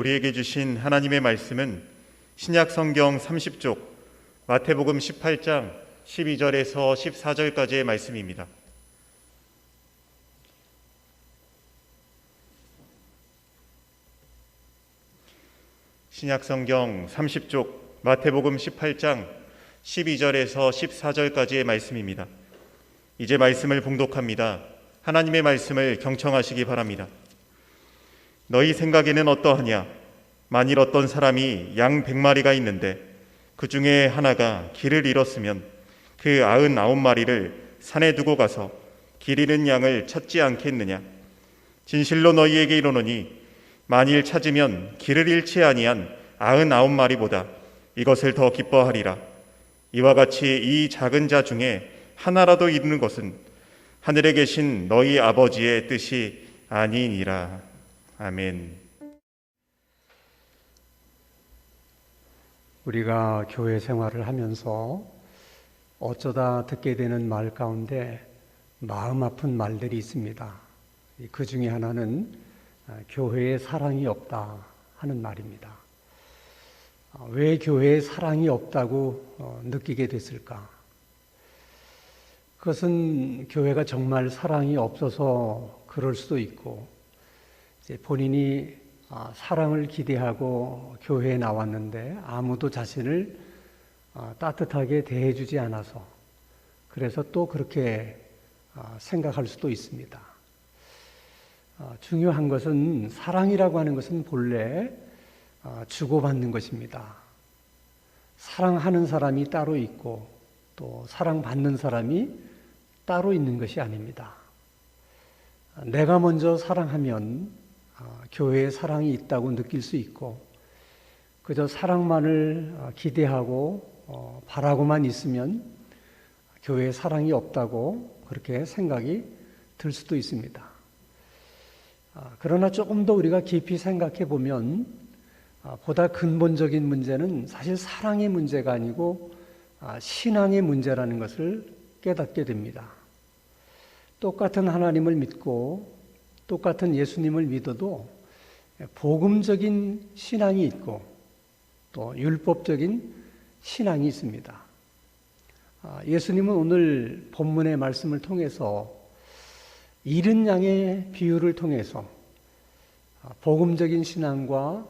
우리에게 주신 하나님의 말씀은 신약 성경 30쪽 마태복음 18장 12절에서 14절까지의 말씀입니다. 신약 성경 30쪽 마태복음 18장 12절에서 14절까지의 말씀입니다. 이제 말씀을 봉독합니다. 하나님의 말씀을 경청하시기 바랍니다. 너희 생각에는 어떠하냐? 만일 어떤 사람이 양 100마리가 있는데 그 중에 하나가 길을 잃었으면 그 99마리를 산에 두고 가서 길 잃은 양을 찾지 않겠느냐? 진실로 너희에게 이르노니 만일 찾으면 길을 잃지 아니한 99마리보다 이것을 더 기뻐하리라. 이와 같이 이 작은 자 중에 하나라도 이루는 것은 하늘에 계신 너희 아버지의 뜻이 아니니라. 아멘. 우리가 교회 생활을 하면서 어쩌다 듣게 되는 말 가운데 마음 아픈 말들이 있습니다. 그 중에 하나는 교회에 사랑이 없다 하는 말입니다. 왜 교회에 사랑이 없다고 느끼게 됐을까? 그것은 교회가 정말 사랑이 없어서 그럴 수도 있고, 본인이 사랑을 기대하고 교회에 나왔는데 아무도 자신을 따뜻하게 대해주지 않아서, 그래서 또 그렇게 생각할 수도 있습니다. 중요한 것은, 사랑이라고 하는 것은 본래 주고받는 것입니다. 사랑하는 사람이 따로 있고 또 사랑받는 사람이 따로 있는 것이 아닙니다. 내가 먼저 사랑하면 교회에 사랑이 있다고 느낄 수 있고, 그저 사랑만을 기대하고 바라고만 있으면 교회에 사랑이 없다고 그렇게 생각이 들 수도 있습니다. 그러나 조금 더 우리가 깊이 생각해 보면 보다 근본적인 문제는 사실 사랑의 문제가 아니고 신앙의 문제라는 것을 깨닫게 됩니다. 똑같은 하나님을 믿고 똑같은 예수님을 믿어도 복음적인 신앙이 있고 또 율법적인 신앙이 있습니다. 예수님은 오늘 본문의 말씀을 통해서 잃은 양의 비유를 통해서 복음적인 신앙과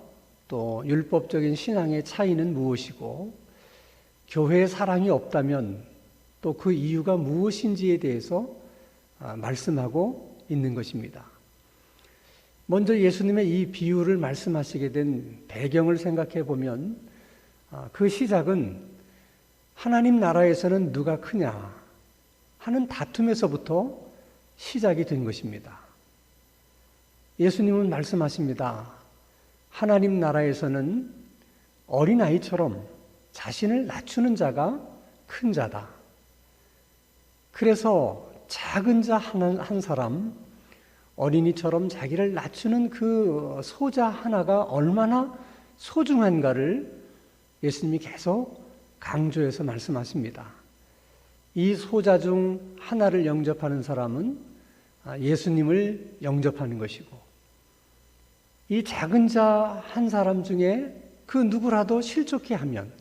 또 율법적인 신앙의 차이는 무엇이고, 교회에 사랑이 없다면 또 그 이유가 무엇인지에 대해서 말씀하고 있는 것입니다. 먼저 예수님의 이 비유를 말씀하시게 된 배경을 생각해 보면, 그 시작은 하나님 나라에서는 누가 크냐 하는 다툼에서부터 시작이 된 것입니다. 예수님은 말씀하십니다. 하나님 나라에서는 어린아이처럼 자신을 낮추는 자가 큰 자다. 그래서 작은 자 한 사람, 어린이처럼 자기를 낮추는 그 소자 하나가 얼마나 소중한가를 예수님이 계속 강조해서 말씀하십니다. 이 소자 중 하나를 영접하는 사람은 예수님을 영접하는 것이고, 이 작은 자 한 사람 중에 그 누구라도 실족해 하면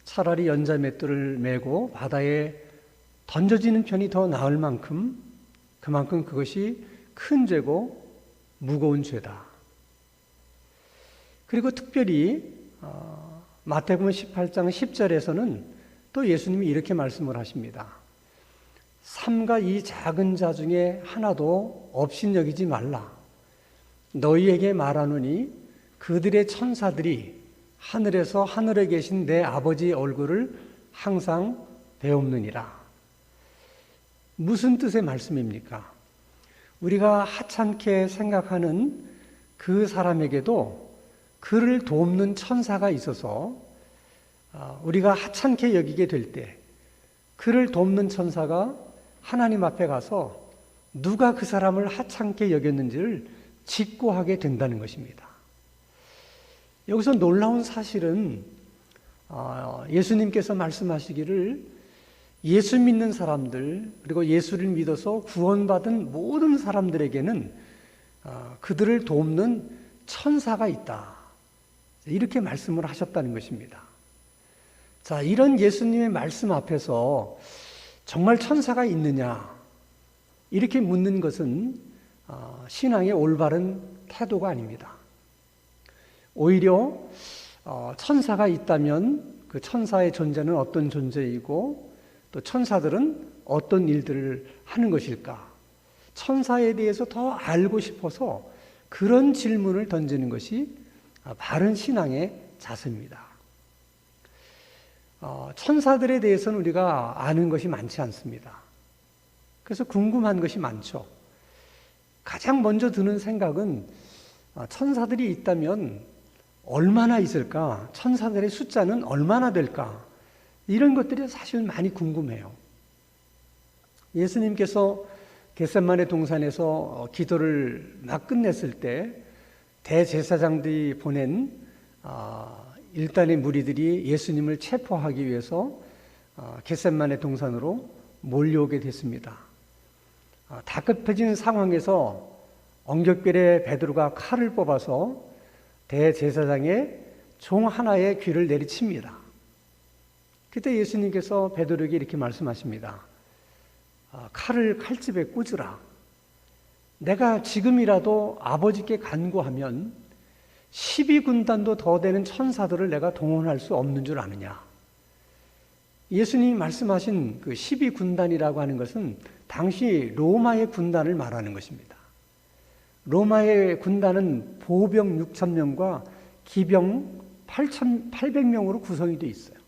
차라리 연자맷돌을 메고 바다에 던져지는 편이 더 나을 만큼, 그만큼 그것이 큰 죄고 무거운 죄다. 그리고 특별히 마태복음 18장 10절에서는 또 예수님이 이렇게 말씀을 하십니다. 삼가 이 작은 자 중에 하나도 업신여기지 말라. 너희에게 말하노니 그들의 천사들이 하늘에서 하늘에 계신 내 아버지의 얼굴을 항상 배옵느니라. 무슨 뜻의 말씀입니까? 우리가 하찮게 생각하는 그 사람에게도 그를 돕는 천사가 있어서 우리가 하찮게 여기게 될 때 그를 돕는 천사가 하나님 앞에 가서 누가 그 사람을 하찮게 여겼는지를 직고하게 된다는 것입니다. 여기서 놀라운 사실은 예수님께서 말씀하시기를 예수 믿는 사람들, 그리고 예수를 믿어서 구원받은 모든 사람들에게는 그들을 돕는 천사가 있다. 이렇게 말씀을 하셨다는 것입니다. 자, 이런 예수님의 말씀 앞에서 정말 천사가 있느냐? 이렇게 묻는 것은 신앙의 올바른 태도가 아닙니다. 오히려 천사가 있다면 그 천사의 존재는 어떤 존재이고 또 천사들은 어떤 일들을 하는 것일까? 천사에 대해서 더 알고 싶어서 그런 질문을 던지는 것이 바른 신앙의 자세입니다. 천사들에 대해서는 우리가 아는 것이 많지 않습니다. 그래서 궁금한 것이 많죠. 가장 먼저 드는 생각은 천사들이 있다면 얼마나 있을까? 천사들의 숫자는 얼마나 될까? 이런 것들이 사실 많이 궁금해요. 예수님께서 겟세마네 동산에서 기도를 막 끝냈을 때 대제사장들이 보낸 일단의 무리들이 예수님을 체포하기 위해서 겟세마네 동산으로 몰려오게 됐습니다. 다급해진 상황에서 엉겹결에 베드로가 칼을 뽑아서 대제사장의 종 하나의 귀를 내리칩니다. 그때 예수님께서 베드로에게 이렇게 말씀하십니다. 칼을 칼집에 꽂으라. 내가 지금이라도 아버지께 간구하면 12군단도 더 되는 천사들을 내가 동원할 수 없는 줄 아느냐. 예수님이 말씀하신 그 12군단이라고 하는 것은 당시 로마의 군단을 말하는 것입니다. 로마의 군단은 보병 6,000명과 기병 8,800명으로 구성이 되어 있어요.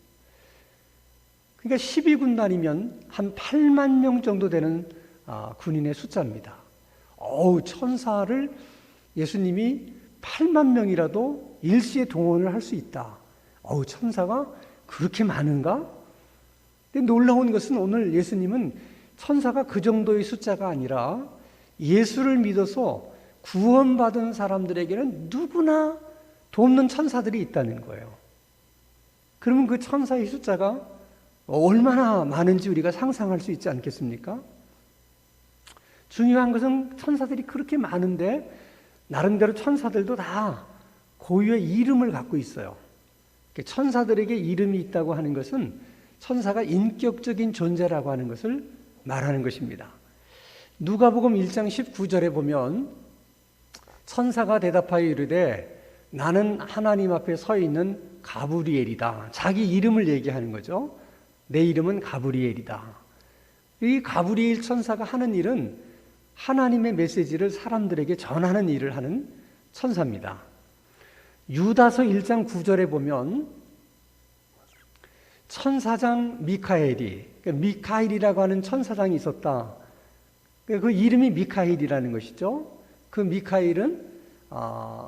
그러니까 12군단이면 한 8만 명 정도 되는 군인의 숫자입니다. 천사를 예수님이 8만 명이라도 일시에 동원을 할 수 있다. 천사가 그렇게 많은가? 근데 놀라운 것은 오늘 예수님은 천사가 그 정도의 숫자가 아니라 예수를 믿어서 구원받은 사람들에게는 누구나 돕는 천사들이 있다는 거예요. 그러면 그 천사의 숫자가 얼마나 많은지 우리가 상상할 수 있지 않겠습니까? 중요한 것은 천사들이 그렇게 많은데 나름대로 천사들도 다 고유의 이름을 갖고 있어요. 천사들에게 이름이 있다고 하는 것은 천사가 인격적인 존재라고 하는 것을 말하는 것입니다. 누가복음 1장 19절에 보면 천사가 대답하여 이르되 나는 하나님 앞에 서 있는 가브리엘이다. 자기 이름을 얘기하는 거죠. 내 이름은 가브리엘이다. 이 가브리엘 천사가 하는 일은 하나님의 메시지를 사람들에게 전하는 일을 하는 천사입니다. 유다서 1장 9절에 보면 천사장 미카엘이, 미카엘이라고 하는 천사장이 있었다. 그 이름이 미카엘이라는 것이죠. 그 미카엘은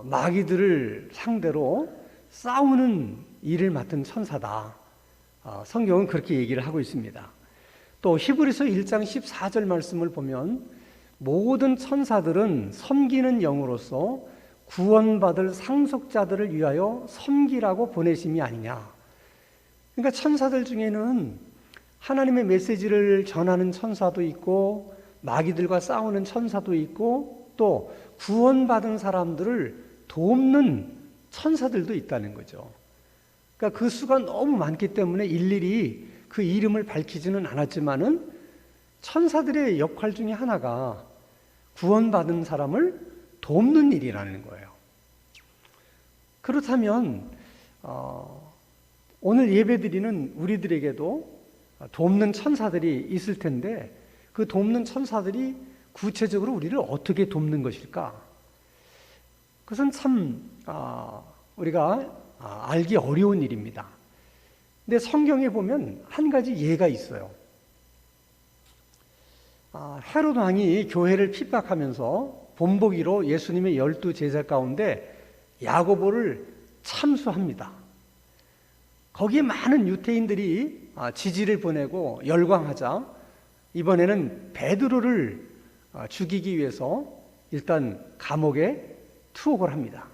마귀들을 상대로 싸우는 일을 맡은 천사다. 성경은 그렇게 얘기를 하고 있습니다. 또 히브리서 1장 14절 말씀을 보면 모든 천사들은 섬기는 영으로서 구원받을 상속자들을 위하여 섬기라고 보내심이 아니냐. 그러니까 천사들 중에는 하나님의 메시지를 전하는 천사도 있고 마귀들과 싸우는 천사도 있고 또 구원받은 사람들을 돕는 천사들도 있다는 거죠. 그러니까 그 수가 너무 많기 때문에 일일이 그 이름을 밝히지는 않았지만은 천사들의 역할 중에 하나가 구원받은 사람을 돕는 일이라는 거예요. 그렇다면 오늘 예배드리는 우리들에게도 돕는 천사들이 있을 텐데 그 돕는 천사들이 구체적으로 우리를 어떻게 돕는 것일까? 그것은 참 우리가 알기 어려운 일입니다. 근데 성경에 보면 한 가지 예가 있어요. 헤롯 왕이 교회를 핍박하면서 본보기로 예수님의 12 제자 가운데 야고보를 참수합니다. 거기에 많은 유대인들이 지지를 보내고 열광하자 이번에는 베드로를 죽이기 위해서 일단 감옥에 투옥을 합니다.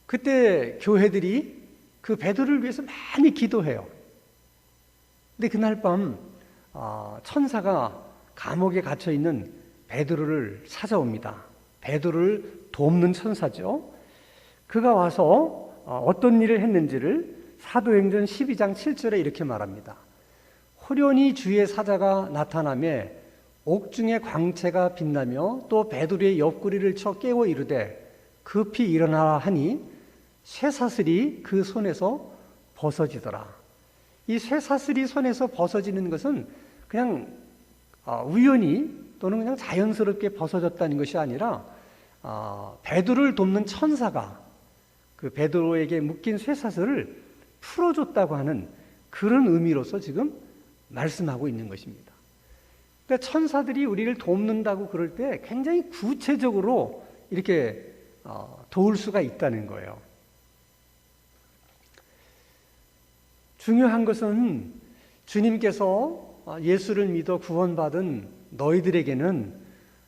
그때 교회들이 그 베드로를 위해서 많이 기도해요. 근데 그날 밤 천사가 감옥에 갇혀 있는 베드로를 찾아옵니다. 베드로를 돕는 천사죠. 그가 와서 어떤 일을 했는지를 사도행전 12장 7절에 이렇게 말합니다. 호련히 주의 사자가 나타나매 옥중의 광채가 빛나며 또 베드로의 옆구리를 쳐 깨워 이르되 급히 일어나라 하니 쇠사슬이 그 손에서 벗어지더라. 이 쇠사슬이 손에서 벗어지는 것은 그냥 우연히 또는 그냥 자연스럽게 벗어졌다는 것이 아니라 베드로를 돕는 천사가 그 베드로에게 묶인 쇠사슬을 풀어줬다고 하는 그런 의미로서 지금 말씀하고 있는 것입니다. 그러니까 천사들이 우리를 돕는다고 그럴 때 굉장히 구체적으로 이렇게 도울 수가 있다는 거예요. 중요한 것은 주님께서 예수를 믿어 구원받은 너희들에게는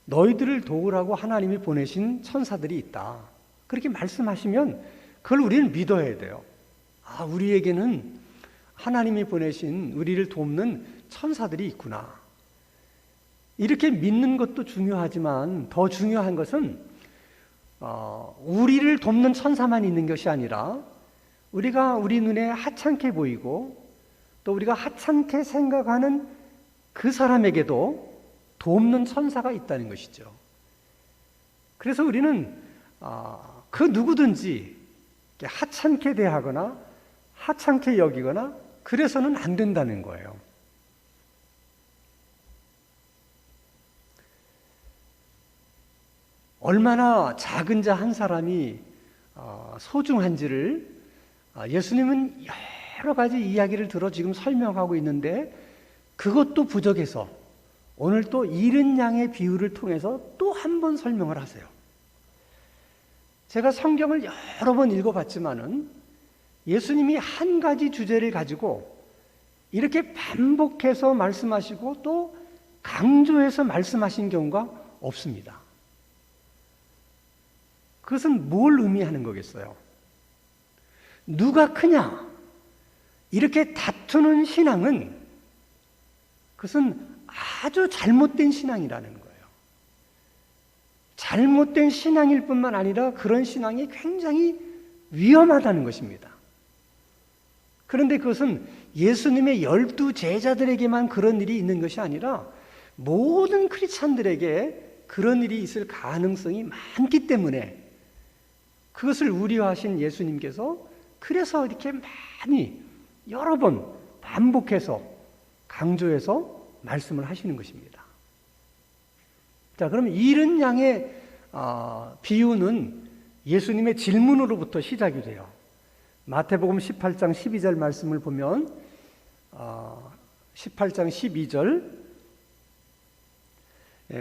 너희들을 도우라고 하나님이 보내신 천사들이 있다. 그렇게 말씀하시면 그걸 우리는 믿어야 돼요. 우리에게는 하나님이 보내신 우리를 돕는 천사들이 있구나. 이렇게 믿는 것도 중요하지만 더 중요한 것은 우리를 돕는 천사만 있는 것이 아니라 우리가 우리 눈에 하찮게 보이고 또 우리가 하찮게 생각하는 그 사람에게도 돕는 천사가 있다는 것이죠. 그래서 우리는 그 누구든지 하찮게 대하거나 하찮게 여기거나 그래서는 안 된다는 거예요. 얼마나 작은 자 한 사람이 소중한지를 예수님은 여러 가지 이야기를 들어 지금 설명하고 있는데 그것도 부족해서 오늘 또 잃은 양의 비유를 통해서 또 한 번 설명을 하세요. 제가 성경을 여러 번 읽어봤지만은 예수님이 한 가지 주제를 가지고 이렇게 반복해서 말씀하시고 또 강조해서 말씀하신 경우가 없습니다. 그것은 뭘 의미하는 거겠어요? 누가 크냐? 이렇게 다투는 신앙은 그것은 아주 잘못된 신앙이라는 거예요. 잘못된 신앙일 뿐만 아니라 그런 신앙이 굉장히 위험하다는 것입니다. 그런데 그것은 예수님의 12 제자들에게만 그런 일이 있는 것이 아니라 모든 크리스찬들에게 그런 일이 있을 가능성이 많기 때문에 그것을 우려하신 예수님께서 그래서 이렇게 많이 여러 번 반복해서 강조해서 말씀을 하시는 것입니다. 자, 그러면 잃은 양의 비유는 예수님의 질문으로부터 시작이 돼요. 마태복음 18장 12절 말씀을 보면 18장 12절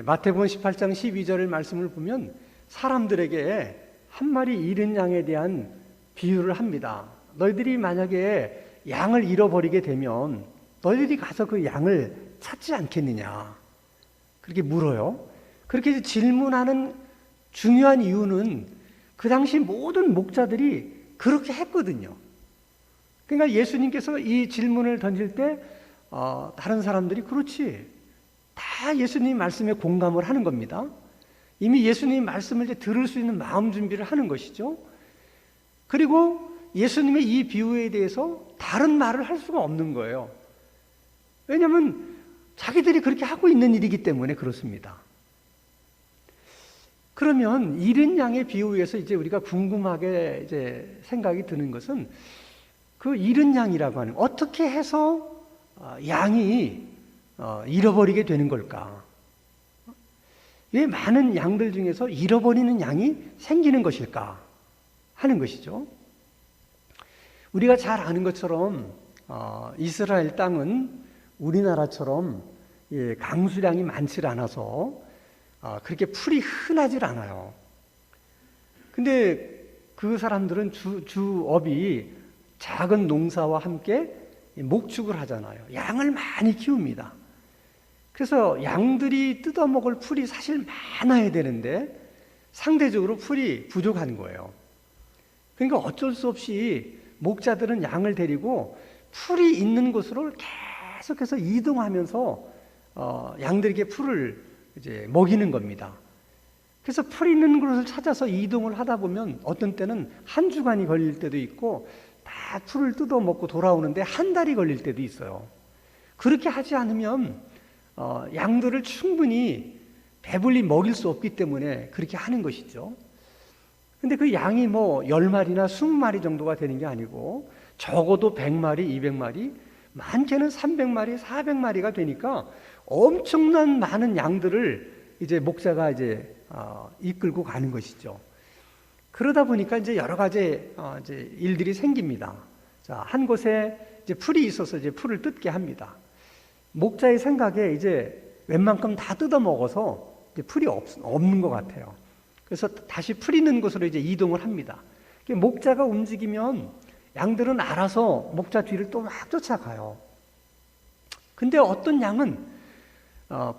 마태복음 18장 12절의 말씀을 보면 사람들에게 한 마리 잃은 양에 대한 비유를 합니다. 너희들이 만약에 양을 잃어버리게 되면 너희들이 가서 그 양을 찾지 않겠느냐 그렇게 물어요. 그렇게 질문하는 중요한 이유는 그 당시 모든 목자들이 그렇게 했거든요. 그러니까 예수님께서 이 질문을 던질 때 다른 사람들이 그렇지 다 예수님 말씀에 공감을 하는 겁니다. 이미 예수님 말씀을 이제 들을 수 있는 마음 준비를 하는 것이죠. 그리고 예수님의 이 비유에 대해서 다른 말을 할 수가 없는 거예요. 왜냐하면 자기들이 그렇게 하고 있는 일이기 때문에 그렇습니다. 그러면 잃은 양의 비유에서 이제 우리가 궁금하게 이제 생각이 드는 것은 그 잃은 양이라고 하는 어떻게 해서 양이 잃어버리게 되는 걸까? 왜 많은 양들 중에서 잃어버리는 양이 생기는 것일까 하는 것이죠. 우리가 잘 아는 것처럼 이스라엘 땅은 우리나라처럼 강수량이 많지 않아서 그렇게 풀이 흔하질 않아요. 근데 그 사람들은 주업이 작은 농사와 함께 목축을 하잖아요. 양을 많이 키웁니다. 그래서 양들이 뜯어먹을 풀이 사실 많아야 되는데 상대적으로 풀이 부족한 거예요. 그러니까 어쩔 수 없이 목자들은 양을 데리고 풀이 있는 곳으로 계속해서 이동하면서 양들에게 풀을 이제 먹이는 겁니다. 그래서 풀 있는 곳을 찾아서 이동을 하다 보면 어떤 때는 한 주간이 걸릴 때도 있고 다 풀을 뜯어먹고 돌아오는데 한 달이 걸릴 때도 있어요. 그렇게 하지 않으면 양들을 충분히 배불리 먹일 수 없기 때문에 그렇게 하는 것이죠. 근데 그 양이 뭐 10마리나 20마리 정도가 되는 게 아니고 적어도 100마리, 200마리, 많게는 300마리, 400마리가 되니까 엄청난 많은 양들을 이제 목자가 이제 이끌고 가는 것이죠. 그러다 보니까 이제 여러 가지 이제 일들이 생깁니다. 자, 한 곳에 이제 풀이 있어서 이제 풀을 뜯게 합니다. 목자의 생각에 이제 웬만큼 다 뜯어 먹어서 이제 풀이 없는 것 같아요. 그래서 다시 풀 있는 곳으로 이제 이동을 합니다. 목자가 움직이면 양들은 알아서 목자 뒤를 또 막 쫓아가요. 근데 어떤 양은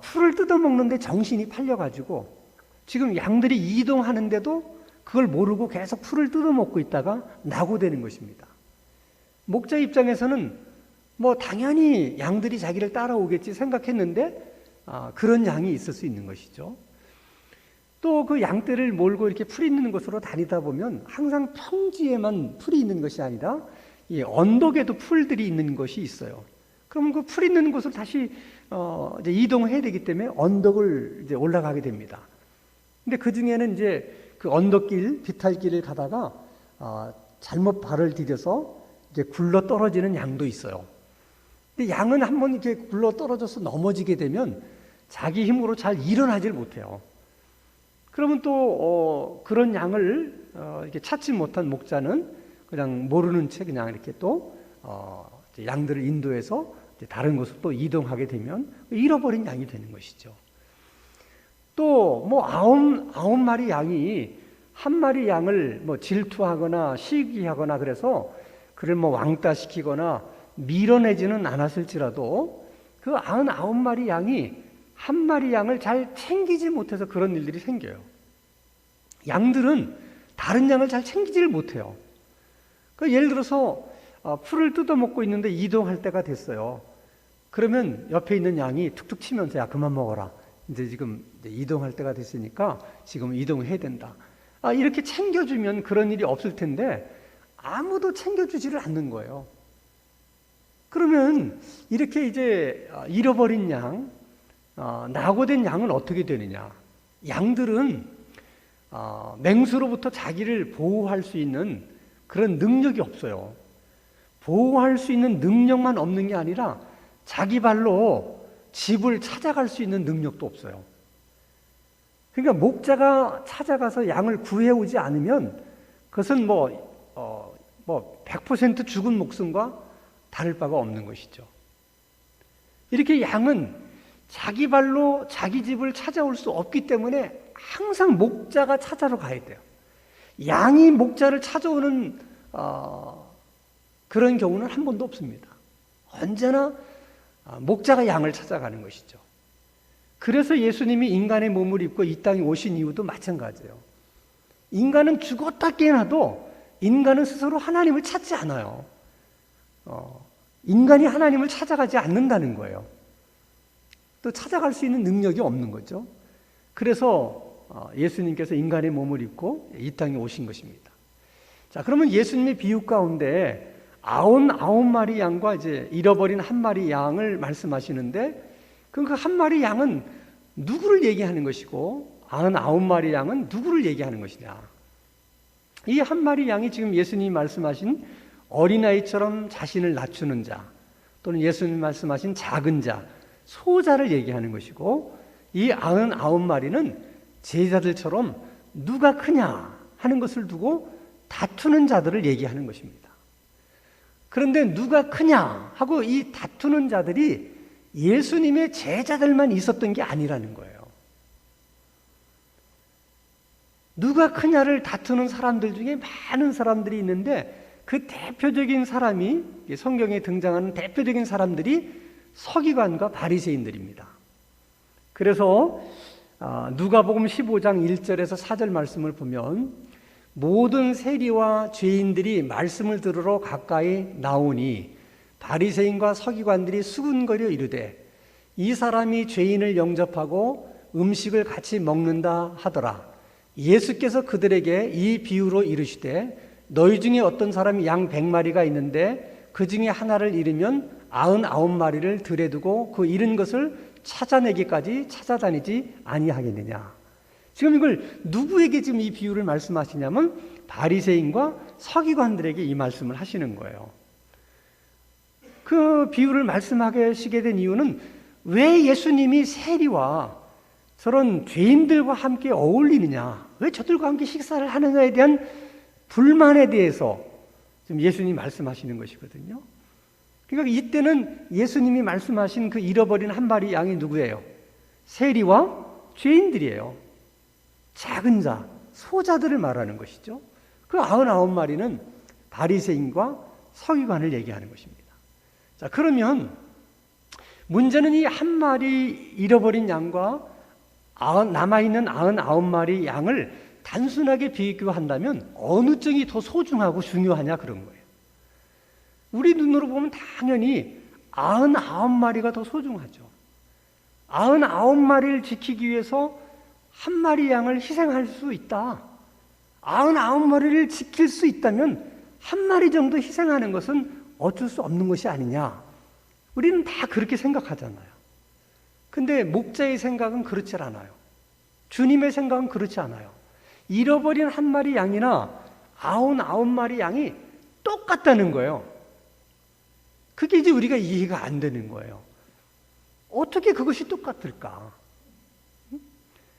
풀을 뜯어먹는데 정신이 팔려가지고 지금 양들이 이동하는데도 그걸 모르고 계속 풀을 뜯어먹고 있다가 낙오되는 것입니다. 목자 입장에서는 뭐 당연히 양들이 자기를 따라오겠지 생각했는데 그런 양이 있을 수 있는 것이죠. 또 그 양떼를 몰고 이렇게 풀이 있는 곳으로 다니다 보면 항상 평지에만 풀이 있는 것이 아니라 이 언덕에도 풀들이 있는 것이 있어요. 그럼 그 풀 있는 곳을 다시 이제 이동해야 되기 때문에 언덕을 이제 올라가게 됩니다. 근데 그 중에는 이제 그 언덕길, 비탈길을 가다가 잘못 발을 디뎌서 이제 굴러 떨어지는 양도 있어요. 근데 양은 한번 이렇게 굴러 떨어져서 넘어지게 되면 자기 힘으로 잘 일어나질 못해요. 그러면 또 그런 양을 이렇게 찾지 못한 목자는 그냥 모르는 채 그냥 이렇게 또 양들을 인도해서 다른 곳으로 또 이동하게 되면 잃어버린 양이 되는 것이죠. 또 뭐 아홉 마리 양이 한 마리 양을 뭐 질투하거나 시기하거나 그래서 그를 뭐 왕따시키거나 밀어내지는 않았을지라도 그 99마리 양이 한 마리 양을 잘 챙기지 못해서 그런 일들이 생겨요. 양들은 다른 양을 잘 챙기지를 못해요. 그러니까 예를 들어서 풀을 뜯어먹고 있는데 이동할 때가 됐어요. 그러면 옆에 있는 양이 툭툭 치면서 야 그만 먹어라. 이제 지금 이동할 때가 됐으니까 지금 이동해야 된다. 이렇게 챙겨주면 그런 일이 없을 텐데 아무도 챙겨주지를 않는 거예요. 그러면 이렇게 이제 잃어버린 양, 낙오된 양은 어떻게 되느냐? 양들은 맹수로부터 자기를 보호할 수 있는 그런 능력이 없어요. 보호할 수 있는 능력만 없는 게 아니라 자기 발로 집을 찾아갈 수 있는 능력도 없어요. 그러니까 목자가 찾아가서 양을 구해오지 않으면 그것은 100% 죽은 목숨과 다를 바가 없는 것이죠. 이렇게 양은 자기 발로 자기 집을 찾아올 수 없기 때문에 항상 목자가 찾아러 가야 돼요. 양이 목자를 찾아오는 그런 경우는 한 번도 없습니다. 언제나 목자가 양을 찾아가는 것이죠. 그래서 예수님이 인간의 몸을 입고 이 땅에 오신 이유도 마찬가지예요. 인간은 죽었다 깨어나도 인간은 스스로 하나님을 찾지 않아요. 인간이 하나님을 찾아가지 않는다는 거예요. 또 찾아갈 수 있는 능력이 없는 거죠. 그래서 예수님께서 인간의 몸을 입고 이 땅에 오신 것입니다. 자, 그러면 예수님의 비유 가운데 99마리 양과 이제 잃어버린 한 마리 양을 말씀하시는데 그 한 마리 양은 누구를 얘기하는 것이고 99마리 양은 누구를 얘기하는 것이냐? 이 한 마리 양이 지금 예수님이 말씀하신 어린아이처럼 자신을 낮추는 자 또는 예수님이 말씀하신 작은 자, 소자를 얘기하는 것이고 이 99마리는 제자들처럼 누가 크냐 하는 것을 두고 다투는 자들을 얘기하는 것입니다. 그런데 누가 크냐 하고 이 다투는 자들이 예수님의 제자들만 있었던 게 아니라는 거예요. 누가 크냐를 다투는 사람들 중에 많은 사람들이 있는데 그 대표적인 사람이 성경에 등장하는 대표적인 사람들이 서기관과 바리새인들입니다. 그래서 누가복음 15장 1절에서 4절 말씀을 보면 모든 세리와 죄인들이 말씀을 들으러 가까이 나오니 바리새인과 서기관들이 수군거려 이르되 이 사람이 죄인을 영접하고 음식을 같이 먹는다 하더라. 예수께서 그들에게 이 비유로 이르시되 너희 중에 어떤 사람이 양 100마리가 있는데 그 중에 하나를 잃으면 99마리를 들에 두고 그 잃은 것을 찾아내기까지 찾아다니지 아니하겠느냐. 지금 이걸 누구에게 지금 이 비유를 말씀하시냐면 바리새인과 서기관들에게 이 말씀을 하시는 거예요. 그 비유를 말씀하시게 된 이유는 왜 예수님이 세리와 저런 죄인들과 함께 어울리느냐, 왜 저들과 함께 식사를 하느냐에 대한 불만에 대해서 지금 예수님이 말씀하시는 것이거든요. 그러니까 이때는 예수님이 말씀하신 그 잃어버린 한 마리 양이 누구예요? 세리와 죄인들이에요. 작은 자, 소자들을 말하는 것이죠. 그 99마리는 바리새인과 서기관을 얘기하는 것입니다. 자, 그러면 문제는 이 한 마리 잃어버린 양과 남아있는 99마리 양을 단순하게 비교한다면 어느 쪽이 더 소중하고 중요하냐 그런 거예요. 우리 눈으로 보면 당연히 99마리가 더 소중하죠. 99마리를 지키기 위해서 한 마리 양을 희생할 수 있다. 99마리를 지킬 수 있다면 한 마리 정도 희생하는 것은 어쩔 수 없는 것이 아니냐. 우리는 다 그렇게 생각하잖아요. 근데 목자의 생각은 그렇지 않아요. 주님의 생각은 그렇지 않아요. 잃어버린 한 마리 양이나 99마리 양이 똑같다는 거예요. 그게 이제 우리가 이해가 안 되는 거예요. 어떻게 그것이 똑같을까?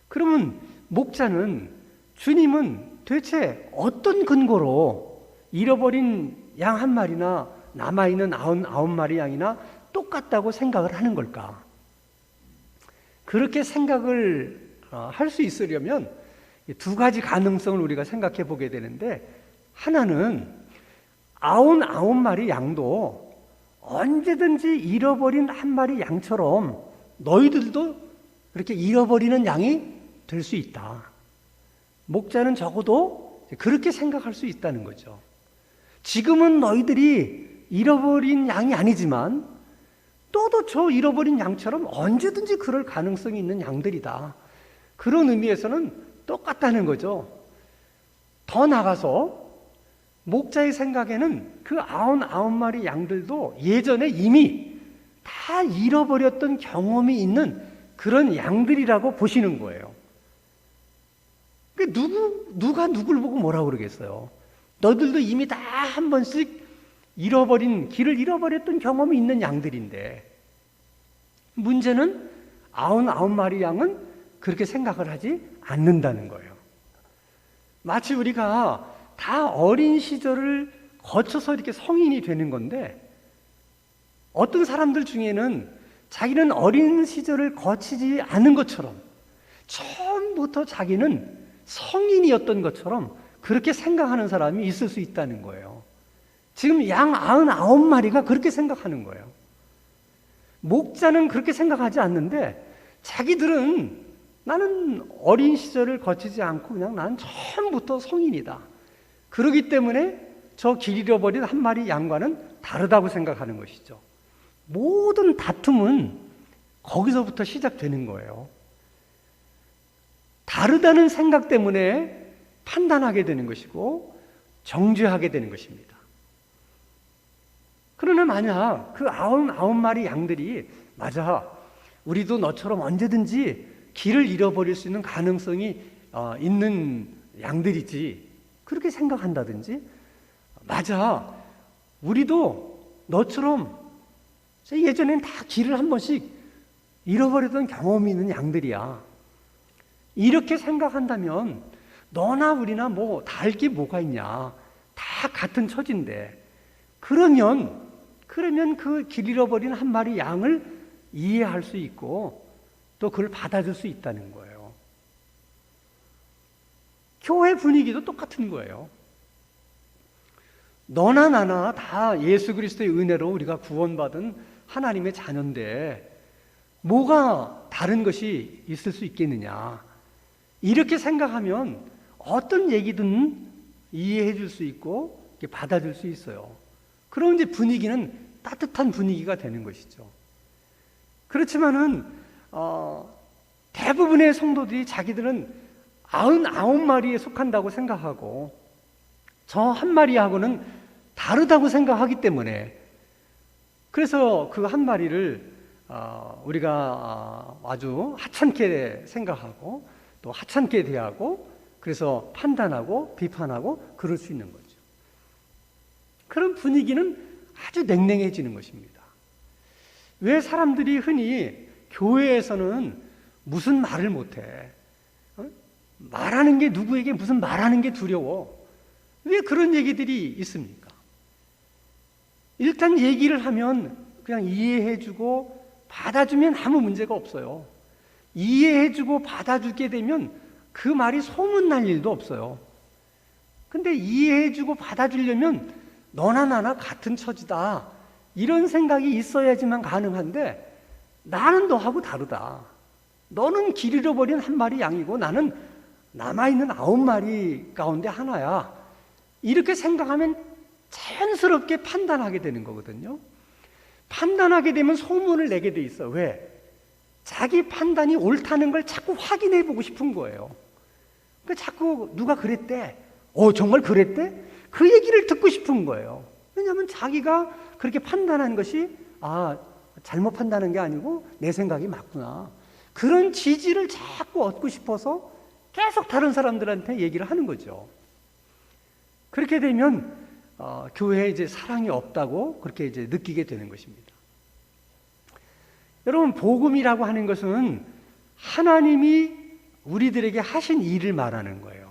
그러면 목자는, 주님은 도대체 어떤 근거로 잃어버린 양 한 마리나 남아있는 99마리 양이나 똑같다고 생각을 하는 걸까? 그렇게 생각을 할 수 있으려면 두 가지 가능성을 우리가 생각해 보게 되는데, 하나는 99마리 양도 언제든지 잃어버린 한 마리 양처럼 너희들도 그렇게 잃어버리는 양이 될 수 있다. 목자는 적어도 그렇게 생각할 수 있다는 거죠. 지금은 너희들이 잃어버린 양이 아니지만 또도 저 잃어버린 양처럼 언제든지 그럴 가능성이 있는 양들이다. 그런 의미에서는 똑같다는 거죠. 더 나가서 목자의 생각에는 그 99마리 양들도 예전에 이미 다 잃어버렸던 경험이 있는 그런 양들이라고 보시는 거예요. 누가 누굴 보고 뭐라고 그러겠어요? 너들도 이미 다 한 번씩 길을 잃어버렸던 경험이 있는 양들인데, 문제는 99마리 양은 그렇게 생각을 하지 않는다는 거예요. 마치 우리가 다 어린 시절을 거쳐서 이렇게 성인이 되는 건데, 어떤 사람들 중에는 자기는 어린 시절을 거치지 않은 것처럼 처음부터 자기는 성인이었던 것처럼 그렇게 생각하는 사람이 있을 수 있다는 거예요. 지금 양 99마리가 그렇게 생각하는 거예요. 목자는 그렇게 생각하지 않는데, 자기들은 나는 어린 시절을 거치지 않고 그냥 나는 처음부터 성인이다. 그렇기 때문에 저 길 잃어버린 한 마리 양과는 다르다고 생각하는 것이죠. 모든 다툼은 거기서부터 시작되는 거예요. 다르다는 생각 때문에 판단하게 되는 것이고 정죄하게 되는 것입니다. 그러나 만약 그 99마리 양들이, 맞아, 우리도 너처럼 언제든지 길을 잃어버릴 수 있는 가능성이 있는 양들이지, 그렇게 생각한다든지, 맞아, 우리도 너처럼 예전엔 다 길을 한 번씩 잃어버렸던 경험이 있는 양들이야, 이렇게 생각한다면 너나 우리나 뭐 다를 게 뭐가 있냐, 다 같은 처지인데, 그러면 그 길 잃어버린 한 마리 양을 이해할 수 있고 또 그걸 받아줄 수 있다는 거예요. 교회 분위기도 똑같은 거예요. 너나 나나 다 예수 그리스도의 은혜로 우리가 구원받은 하나님의 자녀인데 뭐가 다른 것이 있을 수 있겠느냐, 이렇게 생각하면 어떤 얘기든 이해해 줄 수 있고 받아줄 수 있어요. 그럼 이제 분위기는 따뜻한 분위기가 되는 것이죠. 그렇지만은 대부분의 성도들이 자기들은 99마리에 속한다고 생각하고 저 한 마리하고는 다르다고 생각하기 때문에, 그래서 그 한 마리를 우리가 아주 하찮게 생각하고 또 하찮게 대하고, 그래서 판단하고 비판하고 그럴 수 있는 거죠. 그런 분위기는 아주 냉랭해지는 것입니다. 왜 사람들이 흔히 교회에서는 무슨 말을 못해? 말하는 게, 누구에게 무슨 말하는 게 두려워? 왜 그런 얘기들이 있습니까? 일단 얘기를 하면 그냥 이해해주고 받아주면 아무 문제가 없어요. 이해해주고 받아주게 되면 그 말이 소문날 일도 없어요. 근데 이해해주고 받아주려면 너나 나나 같은 처지다, 이런 생각이 있어야지만 가능한데, 나는 너하고 다르다. 너는 길 잃어버린 한 마리 양이고 나는 남아있는 9마리 가운데 하나야. 이렇게 생각하면 자연스럽게 판단하게 되는 거거든요. 판단하게 되면 소문을 내게 돼 있어. 왜? 자기 판단이 옳다는 걸 자꾸 확인해 보고 싶은 거예요. 그러니까 자꾸 누가 그랬대, 정말 그랬대? 그 얘기를 듣고 싶은 거예요. 왜냐하면 자기가 그렇게 판단한 것이 잘못 판단한 게 아니고 내 생각이 맞구나, 그런 지지를 자꾸 얻고 싶어서 계속 다른 사람들한테 얘기를 하는 거죠. 그렇게 되면 교회에 이제 사랑이 없다고 그렇게 이제 느끼게 되는 것입니다. 여러분, 복음이라고 하는 것은 하나님이 우리들에게 하신 일을 말하는 거예요.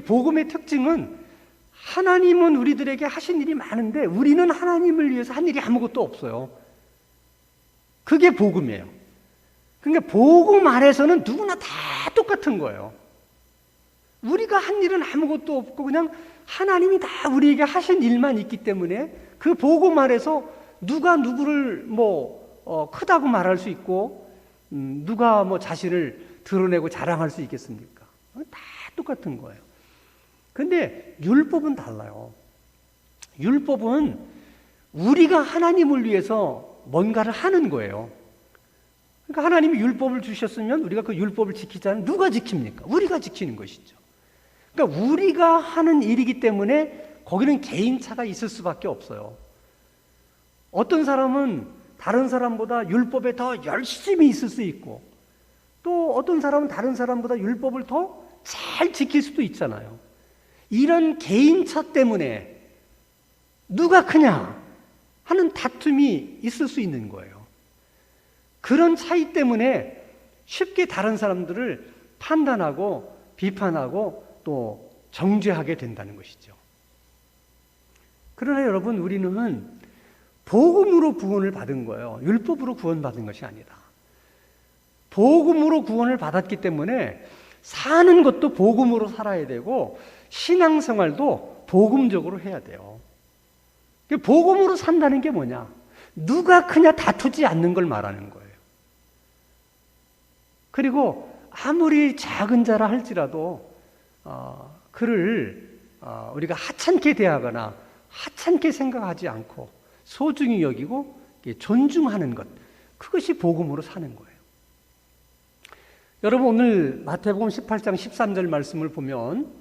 복음의 특징은 하나님은 우리들에게 하신 일이 많은데 우리는 하나님을 위해서 한 일이 아무것도 없어요. 그게 복음이에요. 그러니까 복음 안에서는 누구나 다 똑같은 거예요. 우리가 한 일은 아무것도 없고 그냥 하나님이 다 우리에게 하신 일만 있기 때문에 그 복음 안에서 누가 누구를 크다고 말할 수 있고 누가 자신을 드러내고 자랑할 수 있겠습니까? 다 똑같은 거예요. 근데 율법은 달라요. 율법은 우리가 하나님을 위해서 뭔가를 하는 거예요. 그러니까 하나님이 율법을 주셨으면 우리가 그 율법을 지키자면 누가 지킵니까? 우리가 지키는 것이죠. 그러니까 우리가 하는 일이기 때문에 거기는 개인차가 있을 수밖에 없어요. 어떤 사람은 다른 사람보다 율법에 더 열심히 있을 수 있고, 또 어떤 사람은 다른 사람보다 율법을 더 잘 지킬 수도 있잖아요. 이런 개인차 때문에 누가 크냐 하는 다툼이 있을 수 있는 거예요. 그런 차이 때문에 쉽게 다른 사람들을 판단하고 비판하고 또 정죄하게 된다는 것이죠. 그러나 여러분, 우리는 복음으로 구원을 받은 거예요. 율법으로 구원받은 것이 아니다. 복음으로 구원을 받았기 때문에 사는 것도 복음으로 살아야 되고 신앙생활도 복음적으로 해야 돼요. 복음으로 산다는 게 뭐냐? 누가 크냐 다투지 않는 걸 말하는 거예요. 그리고 아무리 작은 자라 할지라도 그를 우리가 하찮게 대하거나 하찮게 생각하지 않고 소중히 여기고 존중하는 것, 그것이 복음으로 사는 거예요. 여러분, 오늘 마태복음 18장 13절 말씀을 보면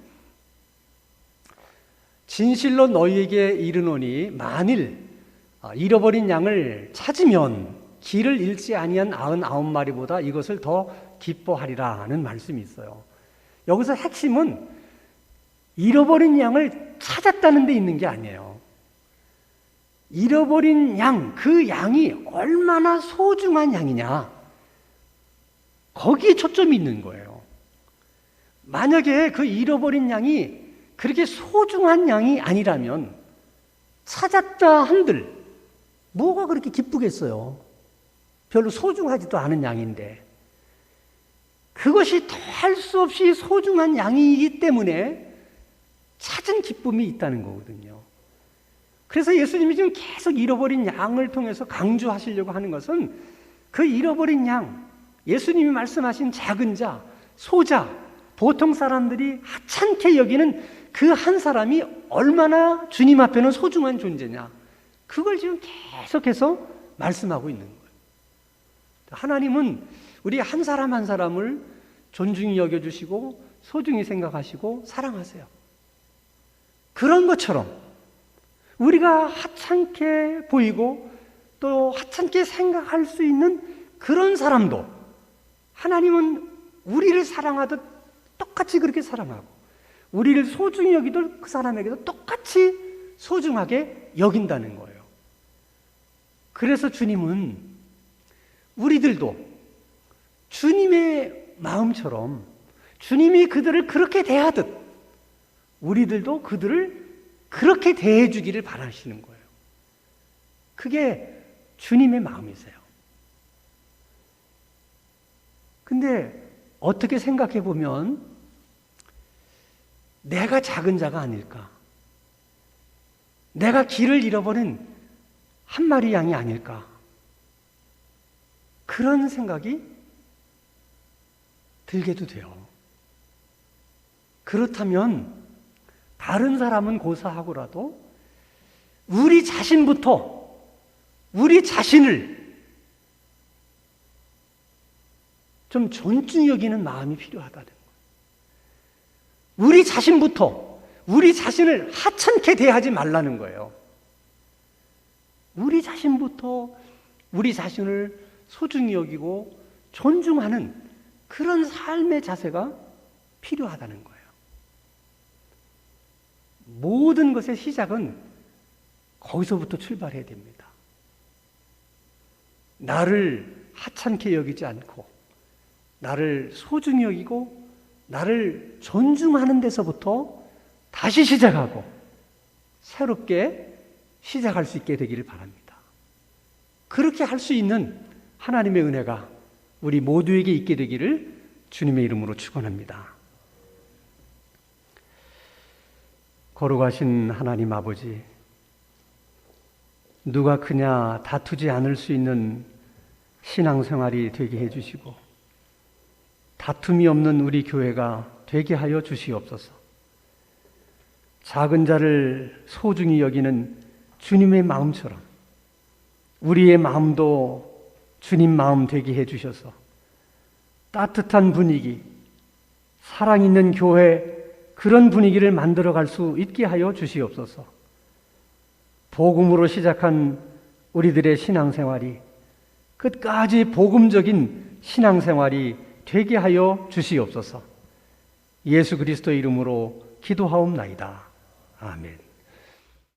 진실로 너희에게 이르노니 만일 잃어버린 양을 찾으면 길을 잃지 아니한 99마리보다 이것을 더 기뻐하리라는 말씀이 있어요. 여기서 핵심은 잃어버린 양을 찾았다는 데 있는 게 아니에요. 잃어버린 양, 그 양이 얼마나 소중한 양이냐, 거기에 초점이 있는 거예요. 만약에 그 잃어버린 양이 그렇게 소중한 양이 아니라면 찾았다 한들 뭐가 그렇게 기쁘겠어요? 별로 소중하지도 않은 양인데. 그것이 더할 수 없이 소중한 양이기 때문에 찾은 기쁨이 있다는 거거든요. 그래서 예수님이 지금 계속 잃어버린 양을 통해서 강조하시려고 하는 것은 그 잃어버린 양, 예수님이 말씀하신 작은 자, 소자, 보통 사람들이 하찮게 여기는 그 한 사람이 얼마나 주님 앞에는 소중한 존재냐, 그걸 지금 계속해서 말씀하고 있는 거예요. 하나님은 우리 한 사람 한 사람을 존중히 여겨주시고 소중히 생각하시고 사랑하세요. 그런 것처럼 우리가 하찮게 보이고 또 하찮게 생각할 수 있는 그런 사람도 하나님은 우리를 사랑하듯 똑같이 그렇게 사랑하고 우리를 소중히 여기듯 그 사람에게도 똑같이 소중하게 여긴다는 거예요. 그래서 주님은 우리들도 주님의 마음처럼 주님이 그들을 그렇게 대하듯 우리들도 그들을 그렇게 대해 주기를 바라시는 거예요. 그게 주님의 마음이세요. 근데 어떻게 생각해 보면 내가 작은 자가 아닐까? 내가 길을 잃어버린 한 마리 양이 아닐까? 그런 생각이 들게도 돼요. 그렇다면 다른 사람은 고사하고라도 우리 자신부터 우리 자신을 좀 존중히 여기는 마음이 필요하다는 거예요. 우리 자신부터 우리 자신을 하찮게 대하지 말라는 거예요. 우리 자신부터 우리 자신을 소중히 여기고 존중하는 그런 삶의 자세가 필요하다는 거예요. 모든 것의 시작은 거기서부터 출발해야 됩니다. 나를 하찮게 여기지 않고 나를 소중히 여기고 나를 존중하는 데서부터 다시 시작하고 새롭게 시작할 수 있게 되기를 바랍니다. 그렇게 할 수 있는 하나님의 은혜가 우리 모두에게 있게 되기를 주님의 이름으로 축원합니다. 거룩하신 하나님 아버지, 누가 크냐 다투지 않을 수 있는 신앙생활이 되게 해주시고 다툼이 없는 우리 교회가 되게 하여 주시옵소서. 작은 자를 소중히 여기는 주님의 마음처럼 우리의 마음도 주님 마음 되게 해주셔서 따뜻한 분위기, 사랑 있는 교회 그런 분위기를 만들어갈 수 있게 하여 주시옵소서. 복음으로 시작한 우리들의 신앙생활이 끝까지 복음적인 신앙생활이 되게 하여 주시옵소서. 예수 그리스도 이름으로 기도하옵나이다. 아멘.